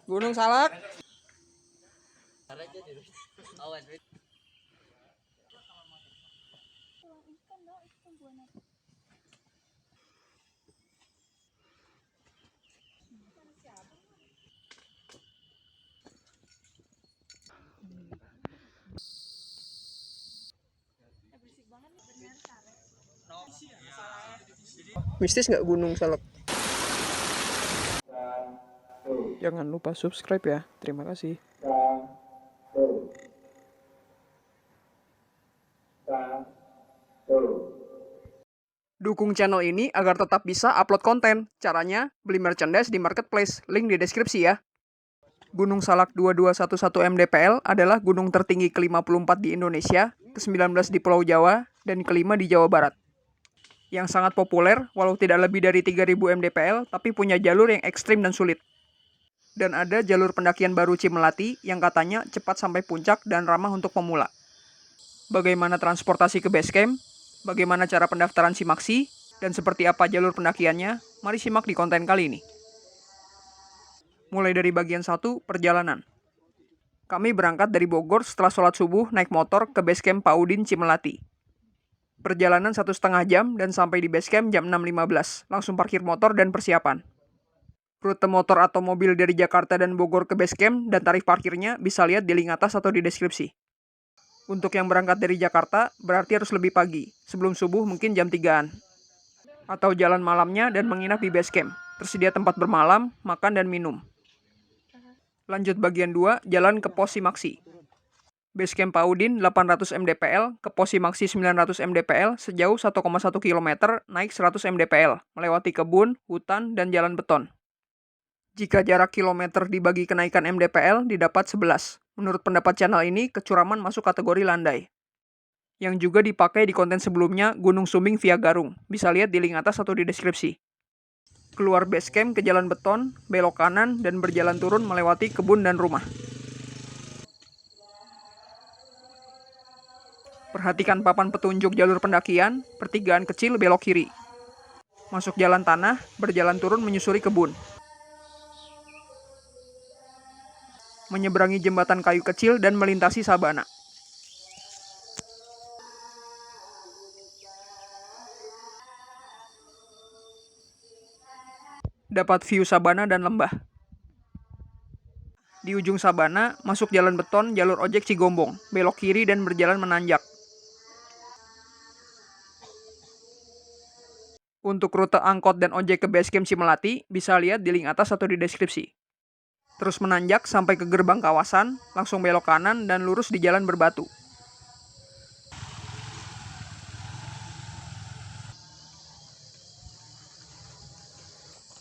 Gunung Salak. Mistis nggak Gunung Salak? Jangan lupa subscribe ya. Terima kasih. Dukung channel ini agar tetap bisa upload konten. Caranya, beli merchandise di marketplace. Link di deskripsi ya. Gunung Salak 2211 mdpl adalah gunung tertinggi ke-54 di Indonesia, ke-19 di Pulau Jawa, dan ke-5 di Jawa Barat. Yang sangat populer, walau tidak lebih dari 3000 mdpl, tapi punya jalur yang ekstrim dan sulit. Dan ada jalur pendakian baru Cimelati yang katanya cepat sampai puncak dan ramah untuk pemula. Bagaimana transportasi ke base camp, bagaimana cara pendaftaran Simaksi, dan seperti apa jalur pendakiannya, mari simak di konten kali ini. Mulai dari bagian 1, perjalanan. Kami berangkat dari Bogor setelah sholat subuh naik motor ke base camp Paudin Cimelati. Perjalanan 1,5 jam dan sampai di base camp jam 6.15, langsung parkir motor dan persiapan. Rute motor atau mobil dari Jakarta dan Bogor ke base camp dan tarif parkirnya bisa lihat di link atas atau di deskripsi. Untuk yang berangkat dari Jakarta, berarti harus lebih pagi, sebelum subuh mungkin jam 3-an. Atau jalan malamnya dan menginap di base camp, tersedia tempat bermalam, makan dan minum. Lanjut bagian 2, jalan ke pos Simaksi. Base camp Paudin 800 mdpl ke pos Simaksi 900 mdpl sejauh 1,1 km naik 100 mdpl, melewati kebun, hutan, dan jalan beton. Jika jarak kilometer dibagi kenaikan mdpl didapat 11. Menurut pendapat channel ini, kecuraman masuk kategori landai. Yang juga dipakai di konten sebelumnya Gunung Sumbing via Garung. Bisa lihat di link atas atau di deskripsi. Keluar base camp ke jalan beton, belok kanan, dan berjalan turun melewati kebun dan rumah. Perhatikan papan petunjuk jalur pendakian, pertigaan kecil belok kiri. Masuk jalan tanah, berjalan turun menyusuri kebun. Menyeberangi jembatan kayu kecil dan melintasi sabana. Dapat view sabana dan lembah. Di ujung sabana, masuk jalan beton jalur ojek Cigombong, belok kiri dan berjalan menanjak. Untuk rute angkot dan ojek ke base camp Cimelati, bisa lihat di link atas atau di deskripsi. Terus menanjak sampai ke gerbang kawasan, langsung belok kanan dan lurus di jalan berbatu.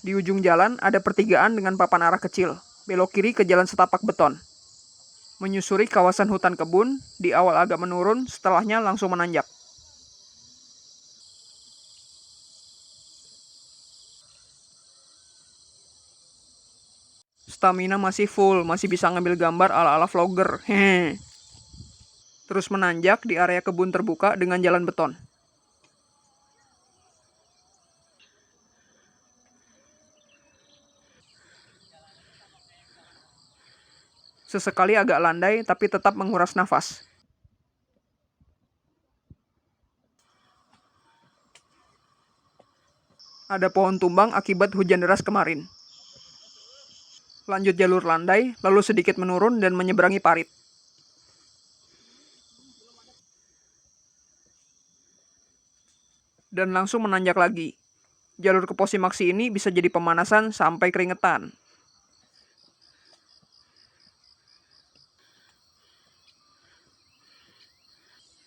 Di ujung jalan ada pertigaan dengan papan arah kecil, belok kiri ke jalan setapak beton. Menyusuri kawasan hutan kebun, di awal agak menurun, setelahnya langsung menanjak. Stamina masih full, masih bisa ngambil gambar ala-ala vlogger. Hehe. Terus menanjak di area kebun terbuka dengan jalan beton. Sesekali agak landai, tapi tetap menguras nafas. Ada pohon tumbang akibat hujan deras kemarin. Lanjut jalur landai, lalu sedikit menurun dan menyeberangi parit. Dan langsung menanjak lagi. Jalur ke pos Simaksi ini bisa jadi pemanasan sampai keringetan.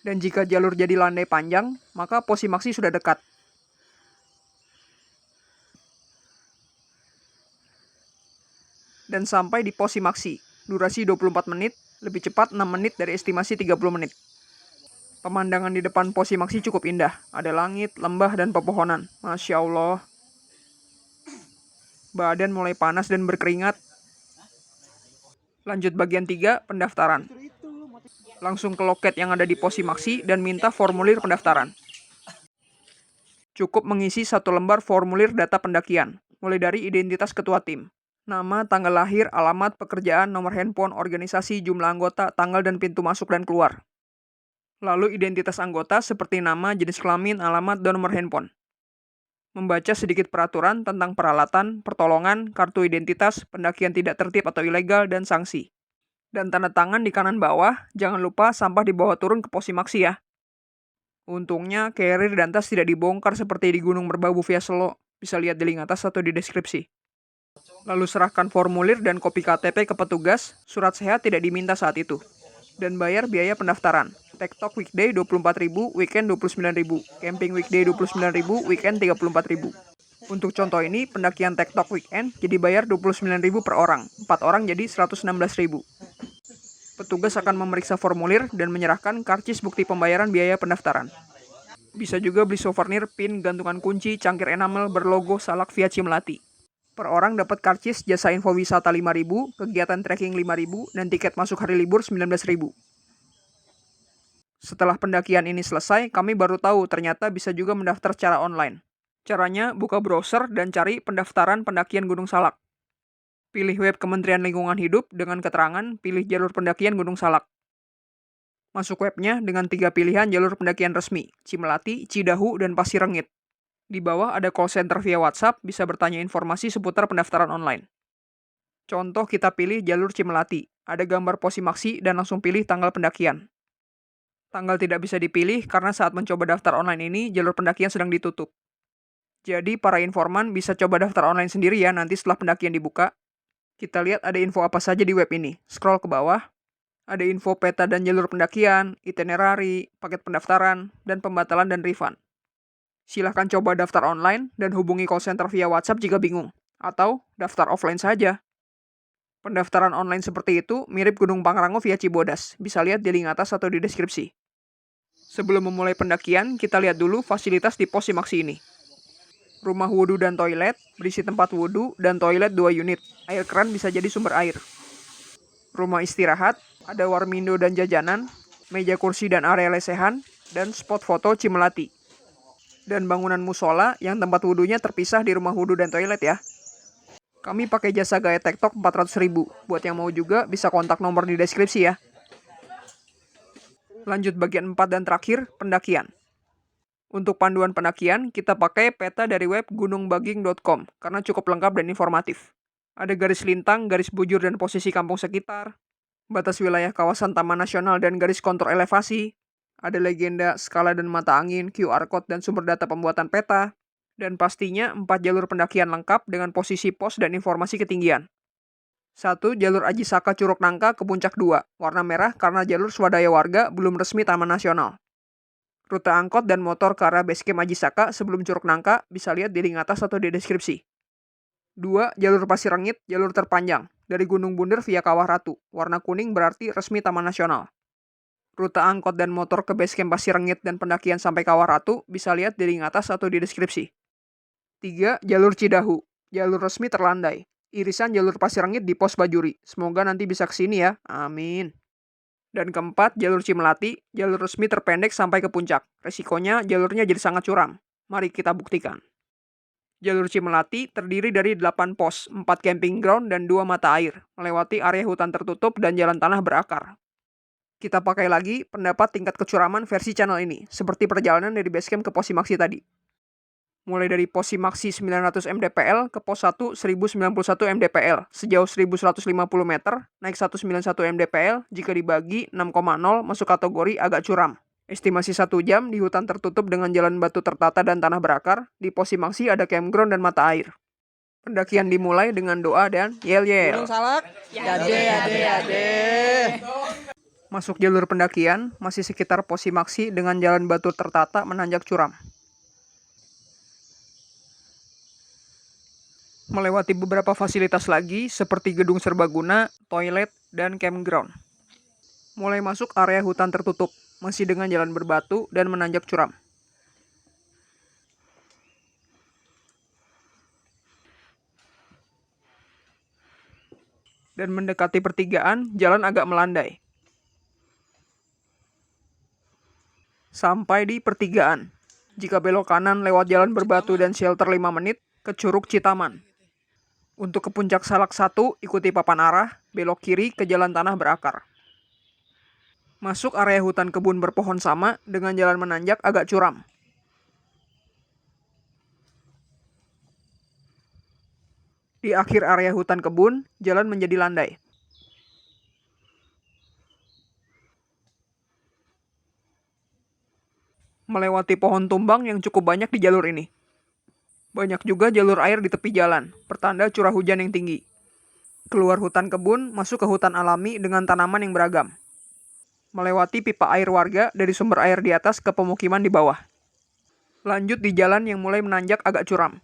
Dan jika jalur jadi landai panjang, maka pos Simaksi sudah dekat. Dan sampai di pos Simaksi, durasi 24 menit, lebih cepat 6 menit dari estimasi 30 menit. Pemandangan di depan pos Simaksi cukup indah, ada langit, lembah, dan pepohonan. Masya Allah. Badan mulai panas dan berkeringat. Lanjut bagian 3, pendaftaran. Langsung ke loket yang ada di pos Simaksi dan minta formulir pendaftaran. Cukup mengisi 1 lembar formulir data pendakian, mulai dari identitas ketua tim, Nama, tanggal lahir, alamat, pekerjaan, nomor handphone, organisasi, jumlah anggota, tanggal dan pintu masuk dan keluar. Lalu identitas anggota seperti nama, jenis kelamin, alamat, dan nomor handphone. Membaca sedikit peraturan tentang peralatan, pertolongan, kartu identitas, pendakian tidak tertib atau ilegal, dan sanksi. Dan tanda tangan di kanan bawah, jangan lupa sampah dibawa turun ke Posimaksi ya. Untungnya, carrier dan tas tidak dibongkar seperti di Gunung Merbabu via Selo. Bisa lihat di link atas atau di deskripsi. Lalu serahkan formulir dan kopi KTP ke petugas, surat sehat tidak diminta saat itu. Dan bayar biaya pendaftaran. TikTok weekday 24.000, weekend 29.000, camping weekday 29.000, weekend 34.000. Untuk contoh ini, pendakian TikTok weekend jadi bayar 29.000 per orang, 4 orang jadi 116.000. Petugas akan memeriksa formulir dan menyerahkan karcis bukti pembayaran biaya pendaftaran. Bisa juga beli souvenir, pin, gantungan kunci, cangkir enamel berlogo Salak via Cimelati. Per orang dapat karcis jasa info wisata 5.000, kegiatan trekking 5.000, dan tiket masuk hari libur 19.000. Setelah pendakian ini selesai, kami baru tahu ternyata bisa juga mendaftar secara online. Caranya, buka browser dan cari pendaftaran pendakian Gunung Salak. Pilih web Kementerian Lingkungan Hidup dengan keterangan pilih jalur pendakian Gunung Salak. Masuk webnya dengan 3 pilihan jalur pendakian resmi, Cimelati, Cidahu, dan Pasir Rengit. Di bawah ada call center via WhatsApp, bisa bertanya informasi seputar pendaftaran online. Contoh kita pilih jalur Cimelati, ada gambar Posimaksi dan langsung pilih tanggal pendakian. Tanggal tidak bisa dipilih karena saat mencoba daftar online ini, jalur pendakian sedang ditutup. Jadi para informan bisa coba daftar online sendiri ya nanti setelah pendakian dibuka. Kita lihat ada info apa saja di web ini. Scroll ke bawah. Ada info peta dan jalur pendakian, itinerary, paket pendaftaran, dan pembatalan dan refund. Silahkan coba daftar online dan hubungi call center via WhatsApp jika bingung. Atau daftar offline saja. Pendaftaran online seperti itu mirip Gunung Pangrango via Cibodas. Bisa lihat di link atas atau di deskripsi. Sebelum memulai pendakian, kita lihat dulu fasilitas di Posimaksi ini. Rumah wudhu dan toilet, berisi tempat wudhu dan toilet 2 unit. Air keran bisa jadi sumber air. Rumah istirahat, ada warmindo dan jajanan, meja kursi dan area lesehan, dan spot foto Cimelati. Dan bangunan musola yang tempat wudhunya terpisah di rumah wudhu dan toilet ya. Kami pakai jasa gaya TikTok 400.000. Buat yang mau juga bisa kontak nomor di deskripsi ya. Lanjut bagian 4 dan terakhir, pendakian. Untuk panduan pendakian, kita pakai peta dari web gunungbaging.com karena cukup lengkap dan informatif. Ada garis lintang, garis bujur dan posisi kampung sekitar, batas wilayah kawasan Taman Nasional dan garis kontur elevasi, ada legenda, skala dan mata angin, QR code dan sumber data pembuatan peta, dan pastinya 4 jalur pendakian lengkap dengan posisi pos dan informasi ketinggian. 1. Jalur Aji Saka Curug Nangka ke Puncak 2, warna merah karena jalur swadaya warga belum resmi Taman Nasional. Rute angkot dan motor ke arah basecamp Aji Saka sebelum Curug Nangka bisa lihat di link atas atau di deskripsi. 2. Jalur Pasir Rengit, jalur terpanjang, dari Gunung Bunder via Kawah Ratu, warna kuning berarti resmi Taman Nasional. Rute angkot dan motor ke basecamp Pasir Rengit dan pendakian sampai Kawah Ratu bisa lihat di link atas atau di deskripsi. 3. Jalur Cidahu, jalur resmi terlandai, irisan jalur Pasir Rengit di pos Bajuri. Semoga nanti bisa kesini ya, amin. Dan keempat, jalur Cimelati, jalur resmi terpendek sampai ke puncak. Resikonya jalurnya jadi sangat curam. Mari kita buktikan. Jalur Cimelati terdiri dari 8 pos, 4 camping ground, dan 2 mata air, melewati area hutan tertutup dan jalan tanah berakar. Kita pakai lagi pendapat tingkat kecuraman versi channel ini, seperti perjalanan dari basecamp ke Posimaksi tadi. Mulai dari Posimaksi 900 mdpl ke pos 1 1091 mdpl, sejauh 1150 meter, naik 191 mdpl, jika dibagi 6,0 masuk kategori agak curam. Estimasi 1 jam di hutan tertutup dengan jalan batu tertata dan tanah berakar, di Posimaksi ada campground dan mata air. Pendakian dimulai dengan doa dan yel-yel. Gunung Salak, yade, yade, yade. Masuk jalur pendakian, masih sekitar Posimaksi dengan jalan batu tertata menanjak curam. Melewati beberapa fasilitas lagi seperti gedung serbaguna, toilet, dan campground. Mulai masuk area hutan tertutup, masih dengan jalan berbatu dan menanjak curam. Dan mendekati pertigaan, jalan agak melandai. Sampai di pertigaan. Jika belok kanan lewat jalan berbatu dan shelter 5 menit, ke Curug Citaman. Untuk ke puncak Salak 1, ikuti papan arah, belok kiri ke jalan tanah berakar. Masuk area hutan kebun berpohon sama dengan jalan menanjak agak curam. Di akhir area hutan kebun, jalan menjadi landai. Melewati pohon tumbang yang cukup banyak di jalur ini. Banyak juga jalur air di tepi jalan, pertanda curah hujan yang tinggi. Keluar hutan kebun, masuk ke hutan alami dengan tanaman yang beragam. Melewati pipa air warga dari sumber air di atas ke pemukiman di bawah. Lanjut di jalan yang mulai menanjak agak curam.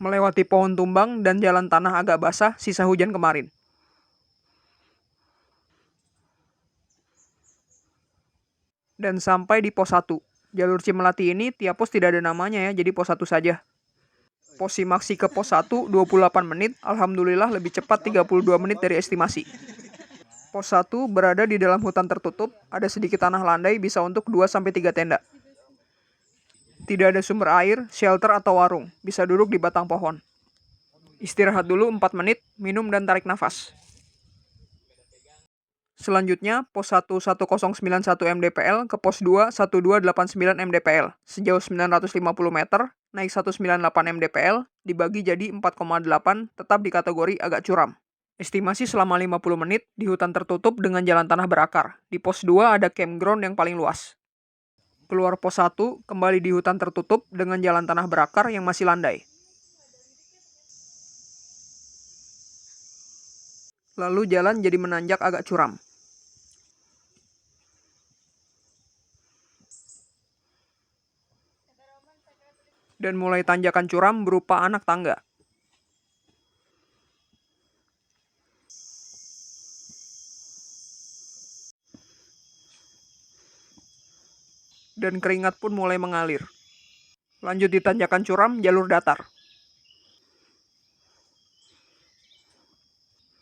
Melewati pohon tumbang dan jalan tanah agak basah sisa hujan kemarin. Dan sampai di pos 1. Jalur Cimelati ini tiap pos tidak ada namanya ya, jadi pos 1 saja. Pos Simaksi ke pos 1 28 menit, alhamdulillah lebih cepat 32 menit dari estimasi. Pos 1 berada di dalam hutan tertutup, ada sedikit tanah landai bisa untuk 2-3 tenda. Tidak ada sumber air, shelter atau warung, bisa duduk di batang pohon. Istirahat dulu 4 menit, minum dan tarik nafas. Selanjutnya, pos 1191 mdpl ke pos 2 1289 mdpl, sejauh 950 meter, naik 198 mdpl, dibagi jadi 4,8, tetap di kategori agak curam. Estimasi selama 50 menit di hutan tertutup dengan jalan tanah berakar. Di pos 2 ada campground yang paling luas. Keluar pos 1, kembali di hutan tertutup dengan jalan tanah berakar yang masih landai. Lalu jalan jadi menanjak agak curam. Dan mulai tanjakan curam berupa anak tangga. Dan keringat pun mulai mengalir. Lanjut di tanjakan curam, jalur datar.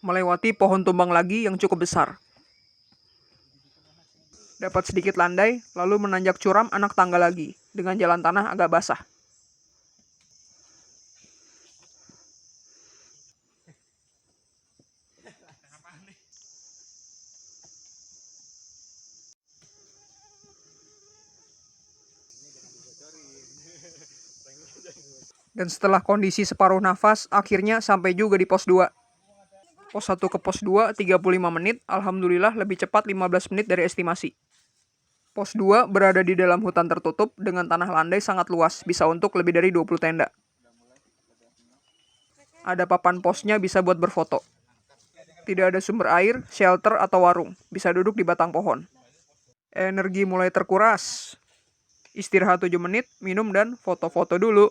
Melewati pohon tumbang lagi yang cukup besar. Dapat sedikit landai, lalu menanjak curam anak tangga lagi, dengan jalan tanah agak basah. Dan setelah kondisi separuh nafas, akhirnya sampai juga di pos 2. Pos 1 ke pos 2, 35 menit, alhamdulillah lebih cepat 15 menit dari estimasi. Pos 2 berada di dalam hutan tertutup dengan tanah landai sangat luas, bisa untuk lebih dari 20 tenda. Ada papan posnya bisa buat berfoto. Tidak ada sumber air, shelter atau warung, bisa duduk di batang pohon. Energi mulai terkuras. Istirahat 7 menit, minum dan foto-foto dulu.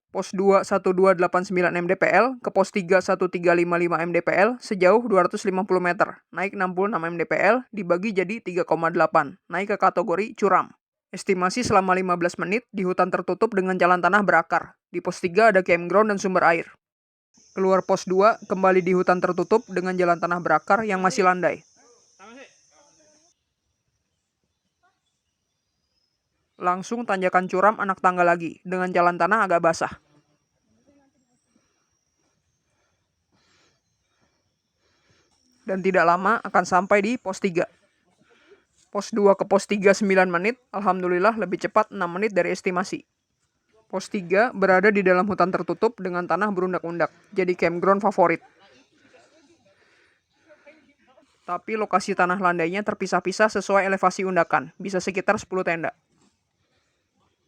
Pos 2 1289 mdpl ke pos 3 1355 mdpl sejauh 250 meter, naik 66 mdpl, dibagi jadi 3,8, naik ke kategori curam. Estimasi selama 15 menit di hutan tertutup dengan jalan tanah berakar. Di pos 3 ada campground dan sumber air. Keluar pos 2, kembali di hutan tertutup dengan jalan tanah berakar yang masih landai. Langsung tanjakan curam anak tangga lagi, dengan jalan tanah agak basah. Dan tidak lama akan sampai di pos 3. Pos 2 ke pos 3 9 menit, alhamdulillah lebih cepat 6 menit dari estimasi. Pos 3 berada di dalam hutan tertutup dengan tanah berundak-undak, jadi campground favorit. Tapi lokasi tanah landainya terpisah-pisah sesuai elevasi undakan, bisa sekitar 10 tenda.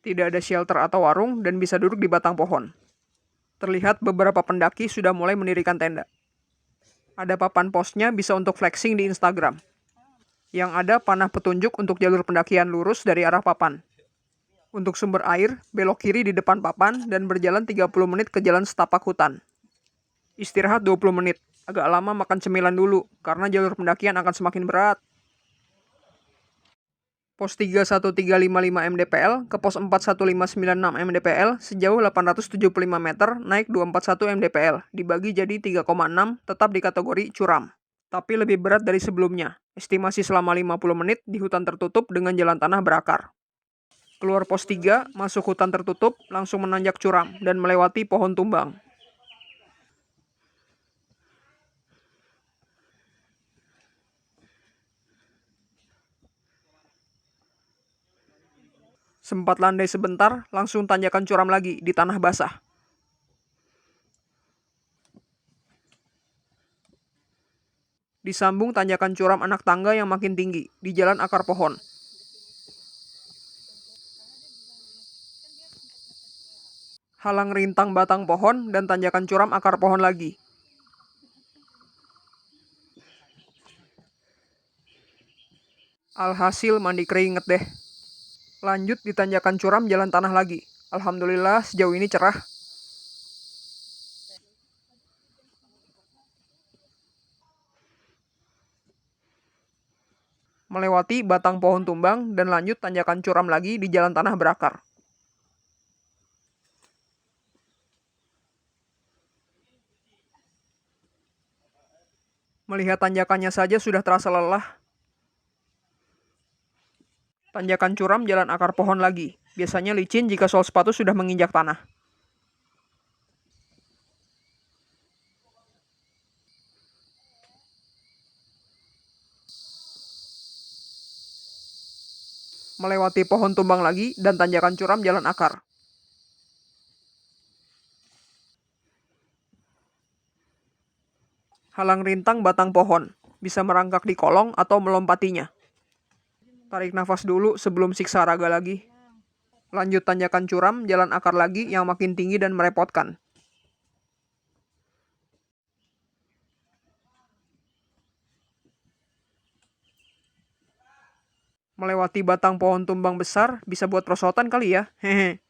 Tidak ada shelter atau warung dan bisa duduk di batang pohon. Terlihat beberapa pendaki sudah mulai mendirikan tenda. Ada papan posnya bisa untuk flexing di Instagram. Yang ada panah petunjuk untuk jalur pendakian lurus dari arah papan. Untuk sumber air, belok kiri di depan papan dan berjalan 30 menit ke jalan setapak hutan. Istirahat 20 menit, agak lama makan cemilan dulu karena jalur pendakian akan semakin berat. Pos 31355 mdpl ke pos 41596 mdpl sejauh 875 meter naik 241 mdpl, dibagi jadi 3,6, tetap di kategori curam. tapi lebih berat dari sebelumnya. Estimasi selama 50 menit di hutan tertutup dengan jalan tanah berakar. Keluar pos 3, masuk hutan tertutup, langsung menanjak curam dan melewati pohon tumbang. Sempat landai sebentar, langsung tanjakan curam lagi di tanah basah. Disambung tanjakan curam anak tangga yang makin tinggi, di jalan akar pohon. Halang rintang batang pohon dan tanjakan curam akar pohon lagi. Alhasil mandi keringet deh. Lanjut di tanjakan curam jalan tanah lagi. Alhamdulillah sejauh ini cerah. Melewati batang pohon tumbang dan lanjut tanjakan curam lagi di jalan tanah berakar. Melihat tanjakannya saja sudah terasa lelah. Tanjakan curam jalan akar pohon lagi. Biasanya licin jika sol sepatu sudah menginjak tanah. Melewati pohon tumbang lagi dan tanjakan curam jalan akar. Halang rintang batang pohon. Bisa merangkak di kolong atau melompatinya. Tarik nafas dulu sebelum siksa raga lagi. Lanjut tanjakan curam, jalan akar lagi yang makin tinggi dan merepotkan. Melewati batang pohon tumbang besar, bisa buat perosotan kali ya. Hehe.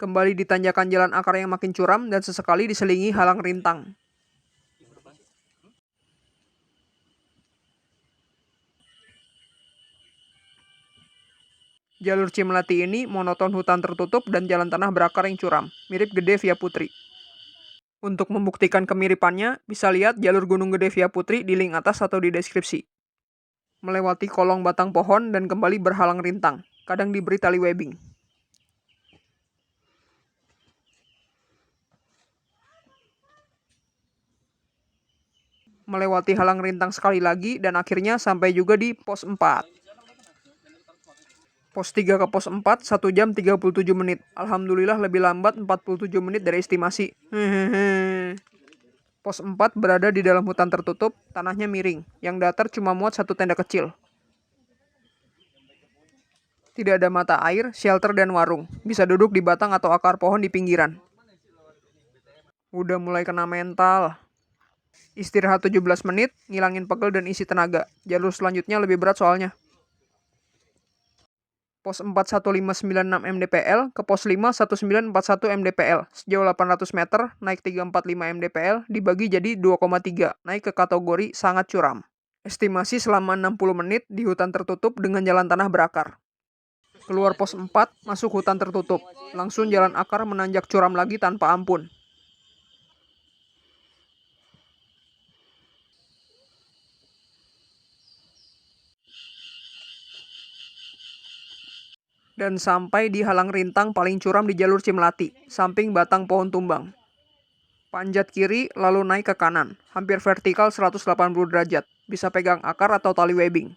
Kembali di tanjakan jalan akar yang makin curam dan sesekali diselingi halang rintang. Jalur Cimelati ini monoton hutan tertutup dan jalan tanah berakar yang curam, mirip Gede Via Putri. Untuk membuktikan kemiripannya, bisa lihat jalur Gunung Gede Via Putri di link atas atau di deskripsi. Melewati kolong batang pohon dan kembali berhalang rintang, kadang diberi tali webbing. Melewati halang rintang sekali lagi dan akhirnya sampai juga di pos 4. Pos 3 ke pos 4, 1 jam 37 menit. Alhamdulillah lebih lambat 47 menit dari estimasi. Pos 4 berada di dalam hutan tertutup, tanahnya miring. Yang datar cuma muat satu tenda kecil. Tidak ada mata air, shelter, dan warung. Bisa duduk di batang atau akar pohon di pinggiran. Udah mulai kena mental. Istirahat 17 menit, ngilangin pegel dan isi tenaga. Jalur selanjutnya lebih berat soalnya. Pos 41596 mdpl ke pos 51941 mdpl. Sejauh 800 meter, naik 345 mdpl, dibagi jadi 2,3, naik ke kategori sangat curam. Estimasi selama 60 menit di hutan tertutup dengan jalan tanah berakar. Keluar pos 4, masuk hutan tertutup. Langsung jalan akar menanjak curam lagi tanpa ampun. Dan sampai di halang rintang paling curam di jalur Cimelati, samping batang pohon tumbang. Panjat kiri, lalu naik ke kanan, hampir vertikal 180 derajat, bisa pegang akar atau tali webbing.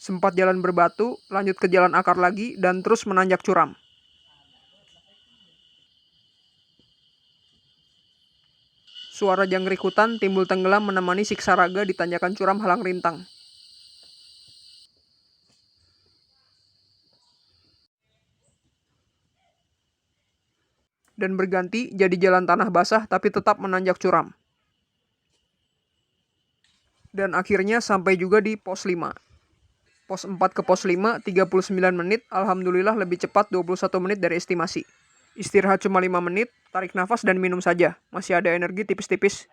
Sempat jalan berbatu, lanjut ke jalan akar lagi, dan terus menanjak curam. Suara jangkrik hutan timbul tenggelam menemani siksa raga di tanjakan curam halang rintang. Dan berganti jadi jalan tanah basah tapi tetap menanjak curam. Dan akhirnya sampai juga di pos 5. Pos 4 ke pos 5, 39 menit, alhamdulillah lebih cepat 21 menit dari estimasi. Istirahat cuma 5 menit, tarik nafas dan minum saja, masih ada energi tipis-tipis.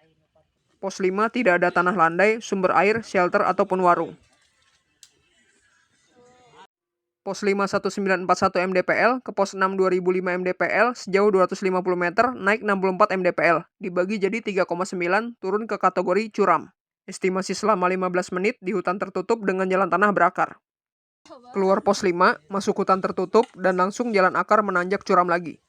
Pos 5 tidak ada tanah landai, sumber air, shelter, ataupun warung. pos 5 1941 mdpl ke pos 6 2005 mdpl sejauh 250 meter naik 64 mdpl, dibagi jadi 3,9 turun ke kategori curam. Estimasi selama 15 menit di hutan tertutup dengan jalan tanah berakar. Keluar pos 5, masuk hutan tertutup dan langsung jalan akar menanjak curam lagi.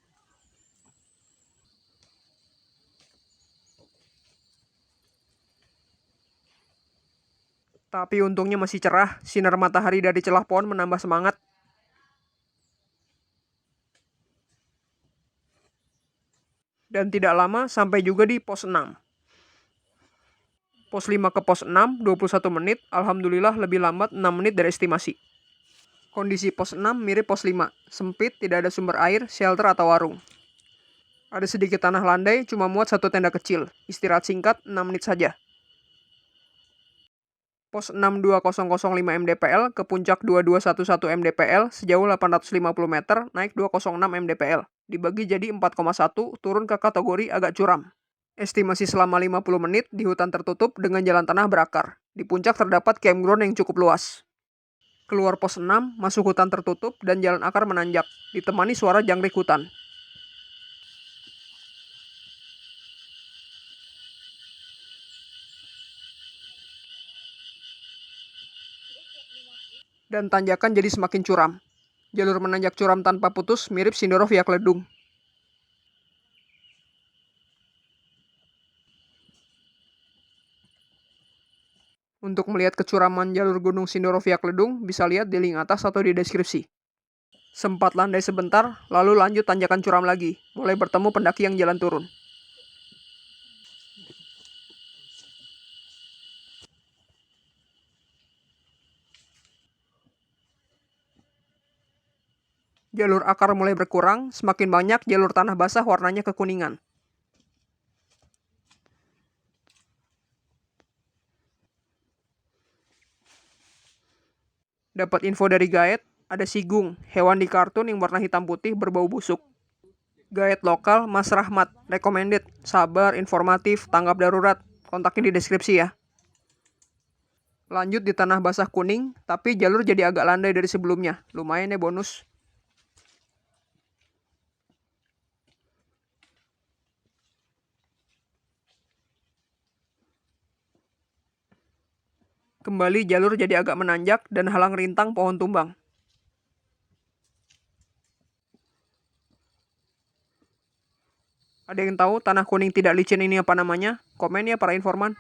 Tapi untungnya masih cerah, sinar matahari dari celah pohon menambah semangat. Dan tidak lama sampai juga di pos 6. Pos 5 ke pos 6, 21 menit, alhamdulillah lebih lambat 6 menit dari estimasi. Kondisi pos 6 mirip pos 5, sempit, tidak ada sumber air, shelter atau warung. Ada sedikit tanah landai, cuma muat satu tenda kecil, istirahat singkat 6 menit saja. Pos 62005 mdpl ke puncak 2211 mdpl sejauh 850 meter naik 206 mdpl, dibagi jadi 4,1 turun ke kategori agak curam. Estimasi selama 50 menit di hutan tertutup dengan jalan tanah berakar. Di puncak terdapat campground yang cukup luas. Keluar pos 6, masuk hutan tertutup dan jalan akar menanjak, ditemani suara jangkrik hutan. Dan tanjakan jadi semakin curam. Jalur menanjak curam tanpa putus mirip Sindoro via Kledung. Untuk melihat kecuraman jalur Gunung Sindoro via Kledung, bisa lihat di link atas atau di deskripsi. Sempat landai sebentar, lalu lanjut tanjakan curam lagi, mulai bertemu pendaki yang jalan turun. Jalur akar mulai berkurang, semakin banyak jalur tanah basah warnanya kekuningan. Dapat info dari guide, ada sigung, hewan di kartun yang warna hitam putih berbau busuk. Guide lokal Mas Rahmat, recommended, sabar, informatif, tanggap darurat. Kontaknya di deskripsi ya. Lanjut di tanah basah kuning, tapi jalur jadi agak landai dari sebelumnya. Lumayan ya bonus. Kembali jalur jadi agak menanjak dan halang rintang pohon tumbang. Ada yang tahu tanah kuning tidak licin ini apa namanya? Komen ya para informan.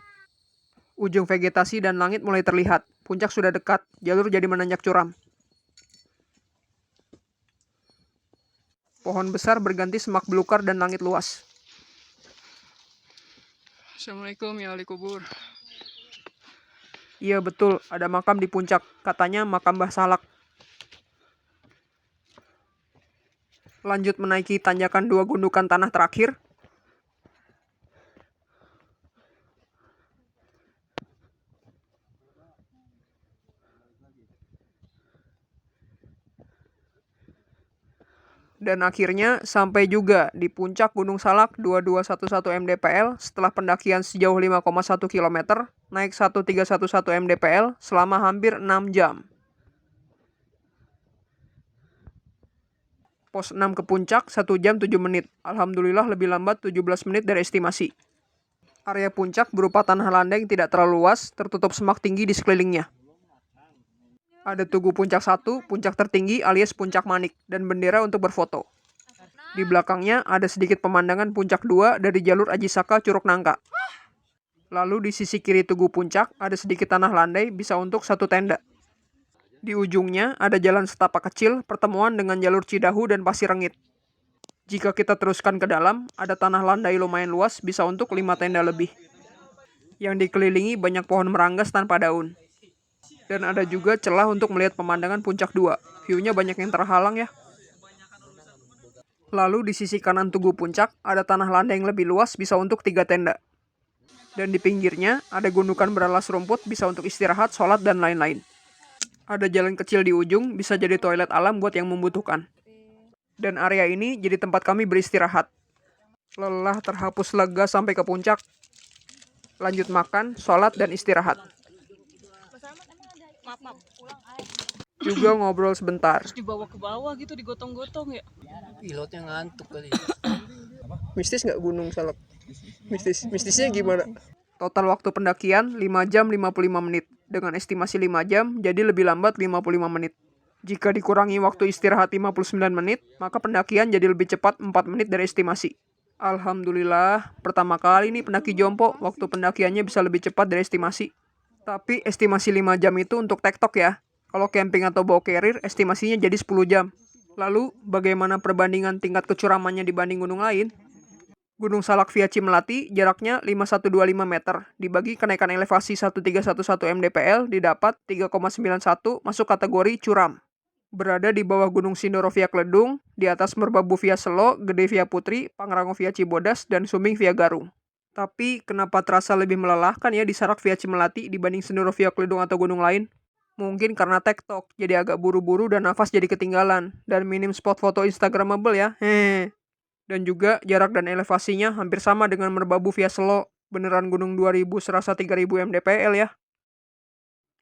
Ujung vegetasi dan langit mulai terlihat. Puncak sudah dekat, jalur jadi menanjak curam. Pohon besar berganti semak belukar dan langit luas. Assalamualaikum ya ahli kubur. Iya betul, ada makam di puncak. Katanya makam Mbah Salak. Lanjut menaiki tanjakan 2 gundukan tanah terakhir. Dan akhirnya sampai juga di puncak Gunung Salak 2211 mdpl setelah pendakian sejauh 5,1 km, naik 1311 mdpl selama hampir 6 jam. Pos 6 ke puncak 1 jam 7 menit. Alhamdulillah lebih lambat 17 menit dari estimasi. Area puncak berupa tanah landai yang tidak terlalu luas, tertutup semak tinggi di sekelilingnya. Ada tugu puncak 1, puncak tertinggi alias puncak manik, dan bendera untuk berfoto. Di belakangnya ada sedikit pemandangan puncak 2 dari jalur Ajisaka Curug Nangka. Lalu di sisi kiri tugu puncak ada sedikit tanah landai bisa untuk 1 tenda. Di ujungnya ada jalan setapak kecil pertemuan dengan jalur Cidahu dan Pasir Rengit. Jika kita teruskan ke dalam, ada tanah landai lumayan luas bisa untuk 5 tenda lebih. Yang dikelilingi banyak pohon meranggas tanpa daun. Dan ada juga celah untuk melihat pemandangan puncak 2. View-nya banyak yang terhalang ya. Lalu di sisi kanan tugu puncak ada tanah landai yang lebih luas bisa untuk 3 tenda. Dan di pinggirnya ada gundukan beralas rumput bisa untuk istirahat, sholat, dan lain-lain. Ada jalan kecil di ujung bisa jadi toilet alam buat yang membutuhkan. Dan area ini jadi tempat kami beristirahat. Lelah terhapus lega sampai ke puncak. Lanjut makan, sholat, dan istirahat. juga ngobrol sebentar. Terus dibawa ke bawah gitu, digotong-gotong ya. Pilotnya ngantuk kali. Mistis nggak Gunung Salak? Mistisnya gimana? Total waktu pendakian 5 jam 55 menit. Dengan estimasi 5 jam, jadi lebih lambat 55 menit. Jika dikurangi waktu istirahat 59 menit, maka pendakian jadi lebih cepat 4 menit dari estimasi. Alhamdulillah, pertama kali nih pendaki jompo, waktu pendakiannya bisa lebih cepat dari estimasi. Tapi estimasi 5 jam itu untuk tektok ya. Kalau camping atau bawa carrier, estimasinya jadi 10 jam. Lalu, bagaimana perbandingan tingkat kecuramannya dibanding gunung lain? Gunung Salak via Cimelati jaraknya 5125 meter, dibagi kenaikan elevasi 1311 mdpl didapat 3,91 masuk kategori curam. Berada di bawah Gunung Sindoro via Kledung, di atas Merbabu via Selo, Gede via Putri, Pangrango via Cibodas, dan Sumbing via Garung. Tapi kenapa terasa lebih melelahkan ya di Salak via Cimelati dibanding Sindoro via Kledung atau gunung lain? Mungkin karena tektok, jadi agak buru-buru dan nafas jadi ketinggalan, dan minim spot foto instagramable ya. Hehe. Dan juga jarak dan elevasinya hampir sama dengan Merbabu via Selo, beneran gunung 2000 serasa 3000 mdpl ya.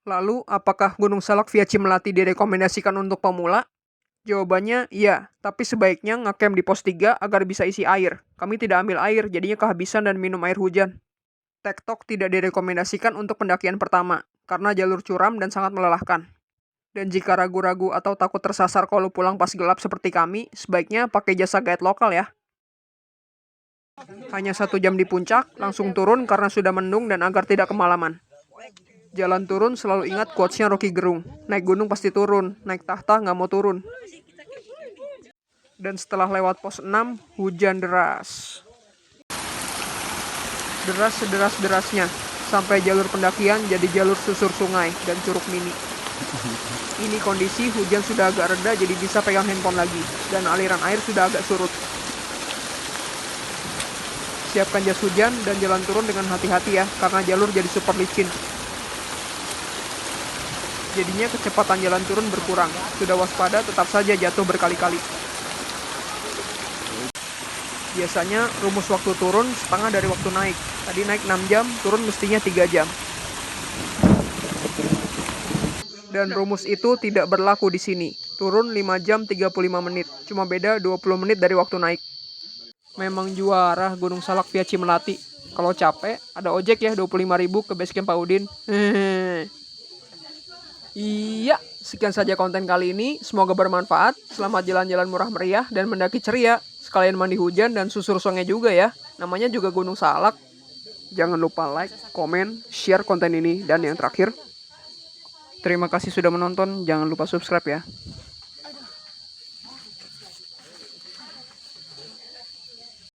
Lalu, apakah Gunung Salak via Cimelati direkomendasikan untuk pemula? Jawabannya iya, tapi sebaiknya ngecamp di pos 3 agar bisa isi air. Kami tidak ambil air, jadinya kehabisan dan minum air hujan. Tektok tidak direkomendasikan untuk pendakian pertama, karena jalur curam dan sangat melelahkan. Dan jika ragu-ragu atau takut tersasar kalau pulang pas gelap seperti kami, sebaiknya pakai jasa guide lokal ya. Hanya 1 jam di puncak, langsung turun karena sudah mendung dan agar tidak kemalaman. Jalan turun selalu ingat quotes-nya Rocky Gerung. Naik gunung pasti turun, naik tahta nggak mau turun. Dan setelah lewat pos 6, hujan deras. Deras sederas-derasnya, sampai jalur pendakian jadi jalur susur sungai dan curug mini. Ini kondisi hujan sudah agak reda jadi bisa pegang handphone lagi, dan aliran air sudah agak surut. Siapkan jas hujan dan jalan turun dengan hati-hati ya, karena jalur jadi super licin. Jadinya kecepatan jalan turun berkurang. Sudah waspada tetap saja jatuh berkali-kali. Biasanya rumus waktu turun setengah dari waktu naik. Tadi naik 6 jam, turun mestinya 3 jam. Dan rumus itu tidak berlaku di sini. Turun 5 jam 35 menit. Cuma beda 20 menit dari waktu naik. Memang juara Gunung Salak via Cimelati. Kalau capek, ada ojek ya 25.000 ke basecamp Pak Udin. Iya, sekian saja konten kali ini. Semoga bermanfaat. Selamat jalan-jalan murah meriah dan mendaki ceria. Sekalian mandi hujan dan susur sungai juga ya. Namanya juga Gunung Salak. Jangan lupa like, komen, share konten ini. Dan yang terakhir, terima kasih sudah menonton. Jangan lupa subscribe ya.